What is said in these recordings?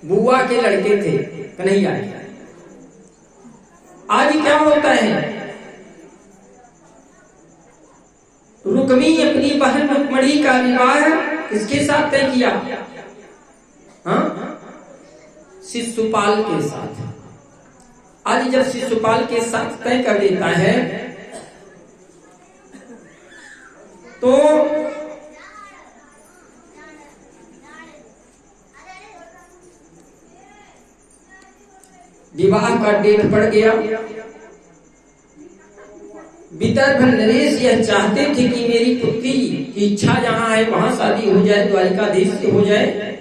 बुआ के लड़के थे कन्हैया। आज क्या होता है, रुक्मी अपनी बहन रुक्मणी का विवाह किसके साथ तय किया? शिशुपाल के साथ। आज जब शिशुपाल के साथ तय कर देता है तो विवाह का डेट पड़ गया। विदर्भ नरेश यह चाहते थे कि मेरी पुत्री की इच्छा जहां है वहां शादी हो जाए, द्वारिकाधीश से हो जाए,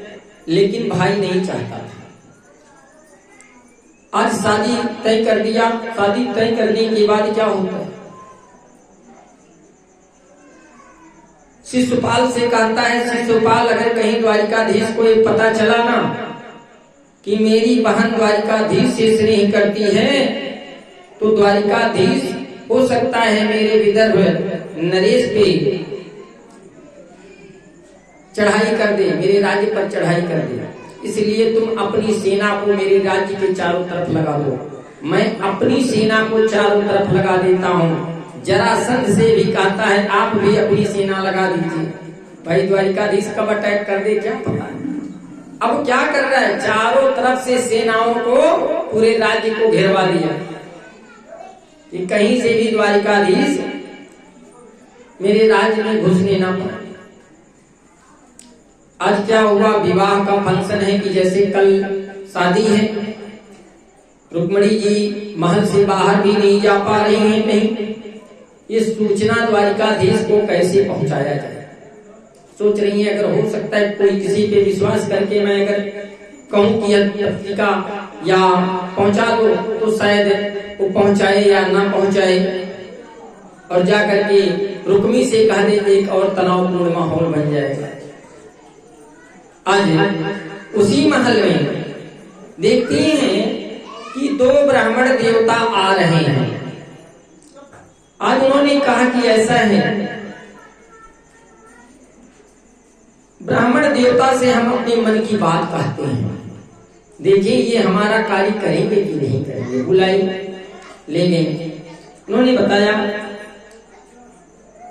लेकिन भाई नहीं चाहता था। आज शादी तय कर दिया। शादी तय करने के बाद क्या होता है, शिशुपाल से कहता है, शिशुपाल अगर कहीं द्वारिकाधीश को ये पता चला ना कि मेरी बहन द्वारिकाधीश से स्नेह करती है तो द्वारिकाधीश हो सकता है मेरे विदर्भ नरेश पे चढ़ाई कर दे, मेरे राज्य पर चढ़ाई कर दे। इसलिए तुम अपनी सेना को मेरे राज्य के चारों तरफ लगा दो। मैं अपनी सेना को चारों तरफ लगा देता हूँ। जरासंध से भी कहता है आप भी अपनी सेना लगा दीजिए। भाई द्वारिकाधीश कब अटैक कर दे क्या पता। अब क्या कर रहा है, चारों तरफ से सेनाओं को पूरे राज्य को घेरवा दिया कि कहीं से भी द्वारिकाधीश मेरे राज्य में घुसने ना पाए। आज क्या हुआ, विवाह का फंक्शन है कि जैसे कल शादी है, रुक्मणी जी महल से बाहर भी नहीं जा पा रही हैं कहीं। ये सूचना द्वारिकाधीश को कैसे पहुंचाया जाए, सोच रही है। अगर हो सकता है कोई किसी पे विश्वास करके मैं अगर कहूं कि पत्रिका या पहुंचा दो तो शायद वो पहुंचाए या ना पहुंचाए, और जा करके रुक्मी से कह दे, एक और तनावपूर्ण माहौल बन जाएगा। आज उसी महल में देखती हैं कि दो ब्राह्मण देवता आ रहे हैं। आज उन्होंने कहा कि ऐसा है, ब्राह्मण देवता से हम अपने मन की बात कहते हैं, देखिए ये हमारा कार्य करेंगे कि नहीं करेंगे, बुलाई ले लेंगे। उन्होंने बताया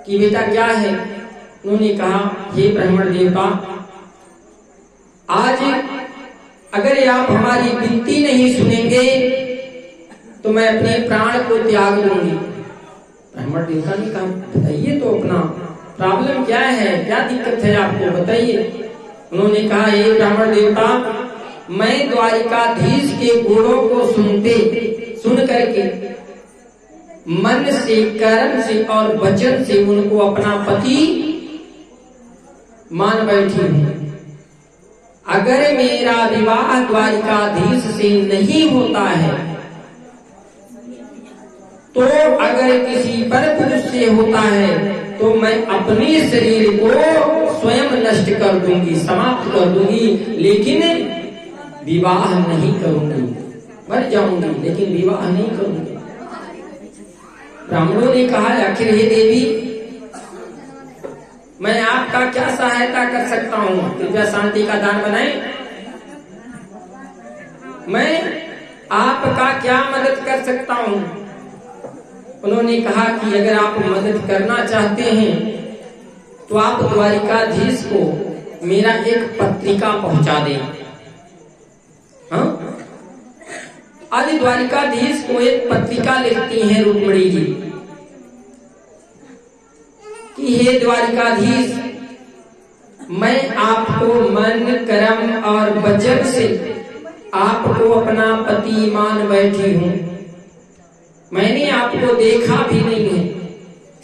कि बेटा क्या है। उन्होंने कहा हे ब्राह्मण देवता, आज अगर आप हमारी विनती नहीं सुनेंगे तो मैं अपने प्राण को त्याग दूंगी। ब्राह्मण देवता ने कहा बताइए तो अपना प्रॉब्लम क्या है, क्या दिक्कत है आपको बताइए। उन्होंने कहा हे ब्राह्मण देवता, मैं द्वारिकाधीश के गुणों को सुन करके मन से, कर्म से और वचन से उनको अपना पति मान बैठी हूं। अगर मेरा विवाह द्वारिकाधीश से नहीं होता है तो अगर किसी पर पुरुष से होता है तो मैं अपने शरीर को स्वयं नष्ट कर दूंगी, समाप्त कर दूंगी, लेकिन विवाह नहीं करूंगी। मर जाऊंगी लेकिन विवाह नहीं करूंगी। ब्राह्मणों ने कहा आखिर हे देवी, मैं आपका क्या सहायता कर सकता हूँ, कृपया शांति का दान बनाएं। मैं आपका क्या मदद कर सकता हूँ। उन्होंने कहा कि अगर आप मदद करना चाहते हैं तो आप द्वारिकाधीश को मेरा एक पत्रिका पहुंचा दें। हाँ? आज द्वारिकाधीश को एक पत्रिका लिखती हैं रुक्मणी जी कि हे द्वारिकाधीश, मैं आपको मन, कर्म और वचन से आपको अपना पति मान बैठी हूँ। मैंने आपको देखा भी नहीं है,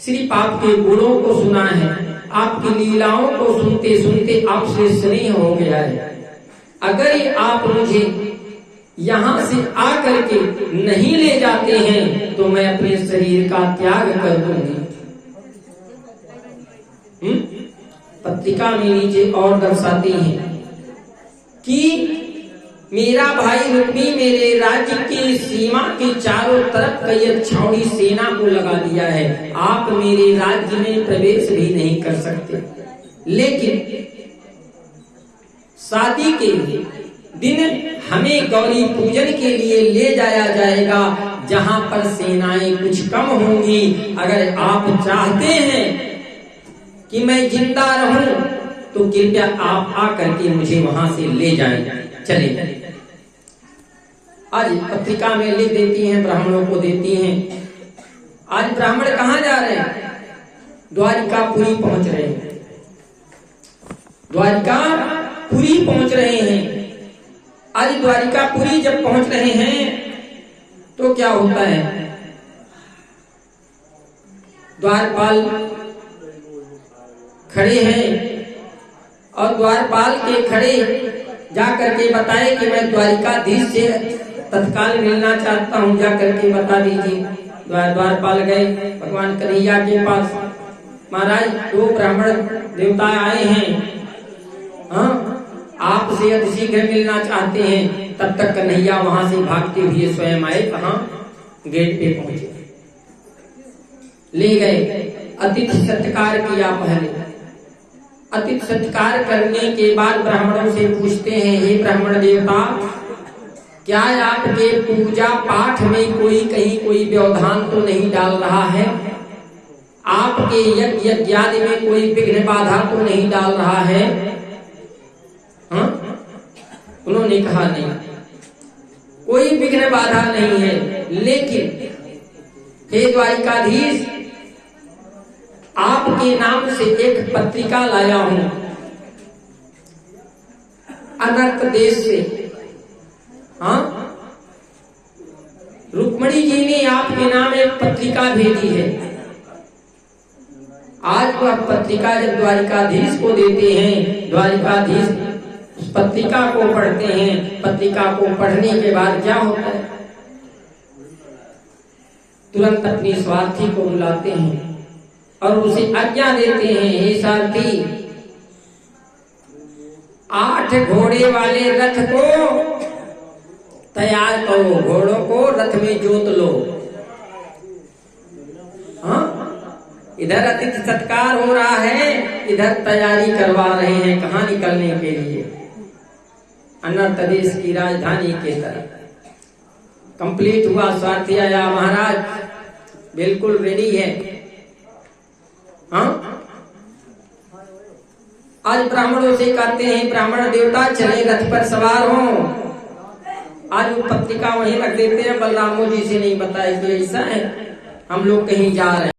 सिर्फ आपके गुणों को सुना है, आपकी लीलाओं को सुनते सुनते आपसे स्नेह हो गया है। अगर आप मुझे यहाँ से आकर के नहीं ले जाते हैं तो मैं अपने शरीर का त्याग कर दूंगी। पत्रिका में नीचे और दर्शाती हैं कि मेरा भाई रुक्मी मेरे राज्य की सीमा के चारों तरफ कई छावनी सेना को लगा दिया है। आप मेरे राज्य में प्रवेश भी नहीं कर सकते, लेकिन शादी के लिए दिन हमें गौरी पूजन के लिए ले जाया जाएगा, जहां पर सेनाएं कुछ कम होंगी। अगर आप चाहते हैं कि मैं जिंदा रहूं तो कृपया आप आकर के मुझे वहां से ले जाएं। चले आज पत्रिका में लिख देती हैं, ब्राह्मणों को देती हैं। आज ब्राह्मण कहाँ जा रहे हैं? द्वारिकापुरी पहुंच रहे हैं। द्वारिकापुरी पहुंच रहे हैं। आज द्वारिकापुरी जब पहुंच रहे हैं तो क्या होता है? द्वारपाल खड़े हैं और द्वारपाल के खड़े जाकर के बताए कि मैं द्वारिकाधीश से तत्काल मिलना चाहता हूं, जाकर के बता दीजिए। द्वारपाल गए भगवान कन्हैया के पास, महाराज 2 ब्राह्मण देवता आए हैं, हाँ आपसे अतिशीघ्र मिलना चाहते हैं। तब तक कन्हैया वहां से भागते हुए स्वयं आए, कहां? गेट पे पहुंचे, ले गए, अतिथि सत्कार किया। पहले अतिथि सत्कार करने के बाद ब्राह्मणों से पूछते हैं, हे ब्राह्मण देवता, क्या आपके पूजा पाठ में कहीं कोई व्यवधान तो नहीं डाल रहा है? आपके यज्ञ यज्ञादि में कोई विघ्न बाधा तो नहीं डाल रहा है? हाँ? उन्होंने कहा नहीं, कोई विघ्न बाधा नहीं है, लेकिन हे द्वारिकाधीश, आपके नाम से एक पत्रिका लाया हूं अनर्क देश से। हाँ, रुक्मणी जी ने आपके नाम एक पत्रिका भेजी है। आज वह पत्रिका जब द्वारिकाधीश को देते हैं, द्वारिकाधीश उस पत्रिका को पढ़ते हैं। पत्रिका को पढ़ने के बाद क्या होता है? तुरंत अपनी स्वार्थी को बुलाते हैं और उसे आज्ञा देते हैं, हे सारथी, 8 घोड़े वाले रथ को तैयार करो, घोड़ों को रथ में जोत लो। हाँ, इधर अतिथि सत्कार हो रहा है, इधर तैयारी करवा रहे हैं, कहाँ निकलने के लिए? अनर्क देश की राजधानी के तरफ। कंप्लीट हुआ, स्वार्थी आया, महाराज बिल्कुल रेडी है। हाँ, आज ब्राह्मणों से कहते हैं, ब्राह्मण देवता चले रथ पर सवार हों। आज वो पत्रिका वहीं रख देते हैं, बलरामो जी से नहीं बताया कि ऐसा है, हम लोग कहीं जा रहे हैं।